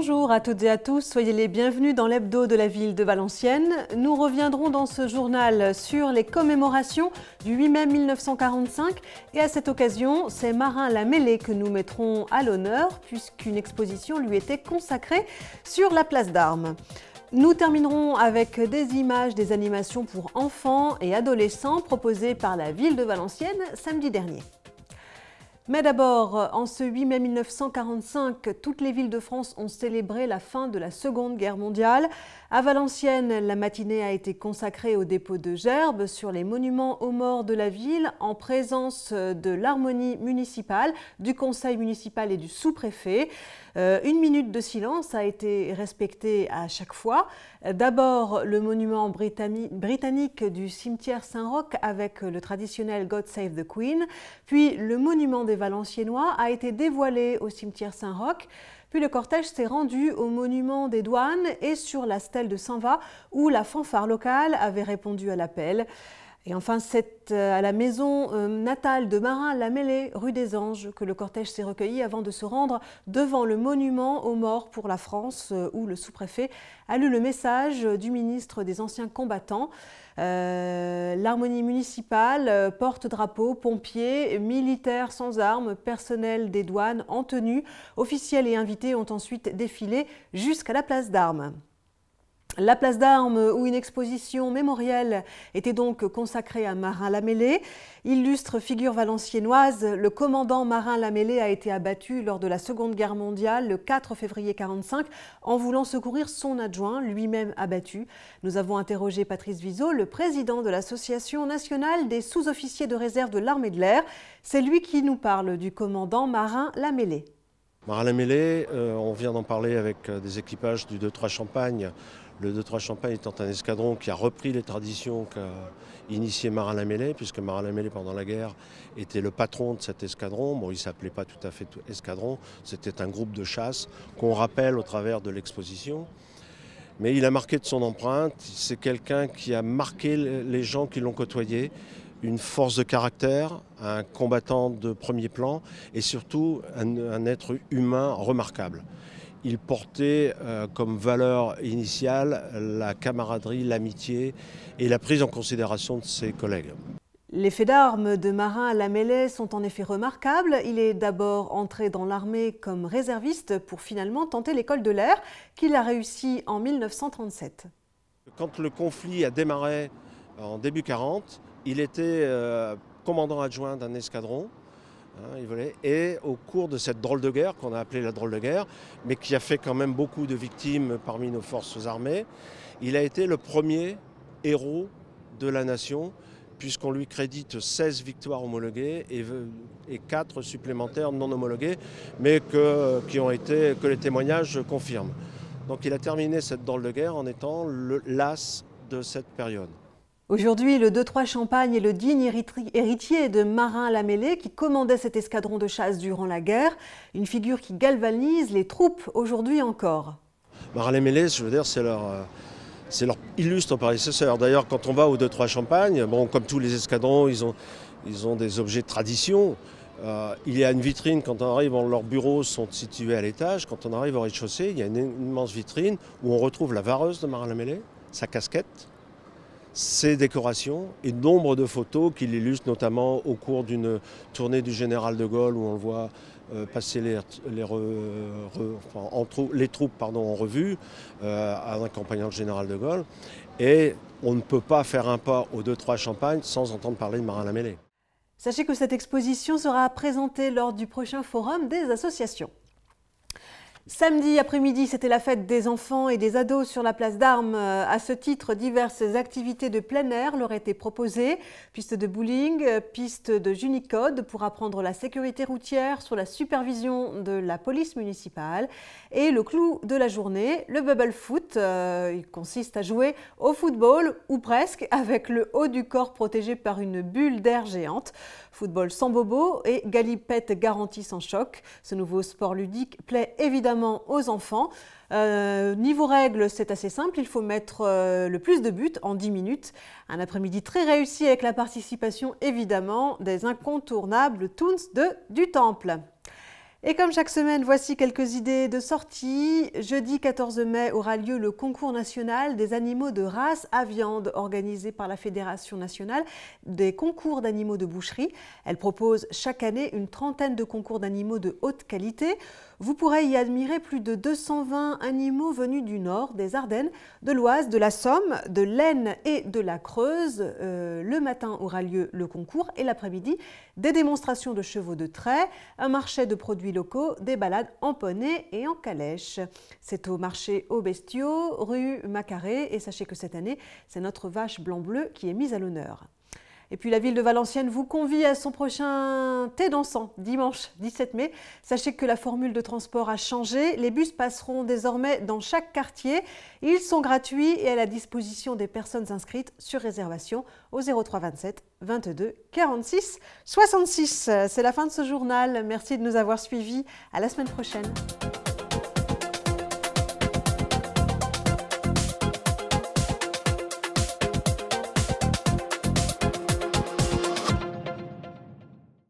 Bonjour à toutes et à tous, soyez les bienvenus dans l'hebdo de la ville de Valenciennes. Nous reviendrons dans ce journal sur les commémorations du 8 mai 1945 et à cette occasion, c'est Marin Lamellé que nous mettrons à l'honneur puisqu'une exposition lui était consacrée sur la place d'Armes. Nous terminerons avec des images des animations pour enfants et adolescents proposées par la ville de Valenciennes samedi dernier. Mais d'abord, en ce 8 mai 1945, toutes les villes de France ont célébré la fin de la Seconde Guerre mondiale. À Valenciennes, la matinée a été consacrée au dépôt de gerbes sur les monuments aux morts de la ville en présence de l'harmonie municipale, du conseil municipal et du sous-préfet. Une minute de silence a été respectée à chaque fois. D'abord, le monument britannique du cimetière Saint-Roch avec le traditionnel God Save the Queen, puis le monument des Valenciennois a été dévoilé au cimetière Saint-Roch, puis le cortège s'est rendu au monument des Douanes et sur la stèle de Saint-Va où la fanfare locale avait répondu à l'appel. Et enfin, c'est à la maison natale de Marin Lamellé, rue des Anges, que le cortège s'est recueilli avant de se rendre devant le monument aux morts pour la France, où le sous-préfet a lu le message du ministre des Anciens Combattants. L'harmonie municipale, porte-drapeau, pompiers, militaires sans armes, personnel des douanes en tenue, officiels et invités ont ensuite défilé jusqu'à la place d'Armes. La place d'Armes, où une exposition mémorielle était donc consacrée à Marin Lamellé. Illustre figure valenciennoise, le commandant Marin Lamellé a été abattu lors de la Seconde Guerre mondiale le 4 février 1945 en voulant secourir son adjoint, lui-même abattu. Nous avons interrogé Patrice Vizeau, le président de l'Association nationale des sous-officiers de réserve de l'armée de l'air. C'est lui qui nous parle du commandant Marin Lamellé. Marin Lamellé, on vient d'en parler avec des équipages du 2-3 Champagne. Le 2-3 Champagne étant un escadron qui a repris les traditions qu'a initié Marin Lamellé, puisque Marin Lamellé, pendant la guerre, était le patron de cet escadron. Bon, il ne s'appelait pas tout à fait escadron, c'était un groupe de chasse qu'on rappelle au travers de l'exposition. Mais il a marqué de son empreinte, c'est quelqu'un qui a marqué les gens qui l'ont côtoyé, une force de caractère, un combattant de premier plan et surtout un être humain remarquable. Il portait comme valeur initiale la camaraderie, l'amitié et la prise en considération de ses collègues. Les faits d'armes de Marin Lamellé sont en effet remarquables. Il est d'abord entré dans l'armée comme réserviste pour finalement tenter l'école de l'air qu'il a réussi en 1937. Quand le conflit a démarré en début 40, il était commandant adjoint d'un escadron. Et au cours de cette drôle de guerre, qu'on a appelée la drôle de guerre, mais qui a fait quand même beaucoup de victimes parmi nos forces armées, il a été le premier héros de la nation, puisqu'on lui crédite 16 victoires homologuées et 4 supplémentaires non homologuées, mais que les témoignages confirment. Donc il a terminé cette drôle de guerre en étant l'as de cette période. Aujourd'hui, le 2-3 Champagne est le digne héritier de Marin Lamellé qui commandait cet escadron de chasse durant la guerre, une figure qui galvanise les troupes aujourd'hui encore. Marin Lamellé, je veux dire, c'est leur illustre prédécesseur. D'ailleurs, quand on va au 2-3 Champagne, bon, comme tous les escadrons, ils ont des objets de tradition. Il y a une vitrine, quand on arrive, leurs bureaux sont situés à l'étage. Quand on arrive au rez-de-chaussée, il y a une immense vitrine où on retrouve la vareuse de Marin Lamellé, sa casquette, ses décorations et nombre de photos qui l'illustrent, notamment au cours d'une tournée du général de Gaulle où on le voit passer les troupes en revue en accompagnant le général de Gaulle. Et on ne peut pas faire un pas au 2-3 Champagne sans entendre parler de Marin Lamellé. Sachez que cette exposition sera présentée lors du prochain forum des associations. Samedi après-midi, c'était la fête des enfants et des ados sur la place d'Armes. À ce titre, diverses activités de plein air leur étaient proposées. Piste de bowling, piste de Junicode pour apprendre la sécurité routière sous la supervision de la police municipale. Et le clou de la journée, le bubble foot. Il consiste à jouer au football, ou presque, avec le haut du corps protégé par une bulle d'air géante. Football sans bobo et galipette garantie sans choc. Ce nouveau sport ludique plaît évidemment aux enfants. Niveau règles, c'est assez simple. Il faut mettre le plus de buts en 10 minutes. Un après-midi très réussi avec la participation évidemment des incontournables Toons du Temple. Et comme chaque semaine, voici quelques idées de sortie. Jeudi 14 mai aura lieu le concours national des animaux de race à viande organisé par la Fédération nationale des concours d'animaux de boucherie. Elle propose chaque année une trentaine de concours d'animaux de haute qualité. Vous pourrez y admirer plus de 220 animaux venus du Nord, des Ardennes, de l'Oise, de la Somme, de l'Aisne et de la Creuse. Le matin aura lieu le concours et l'après-midi, des démonstrations de chevaux de trait, un marché de produits locaux, des balades en poney et en calèche. C'est au marché aux Bestiaux, rue Macaré, et sachez que cette année, c'est notre vache blanc-bleu qui est mise à l'honneur. Et puis la ville de Valenciennes vous convie à son prochain thé dansant, dimanche 17 mai. Sachez que la formule de transport a changé. Les bus passeront désormais dans chaque quartier. Ils sont gratuits et à la disposition des personnes inscrites sur réservation au 03 27 22 46 66. C'est la fin de ce journal. Merci de nous avoir suivis. À la semaine prochaine.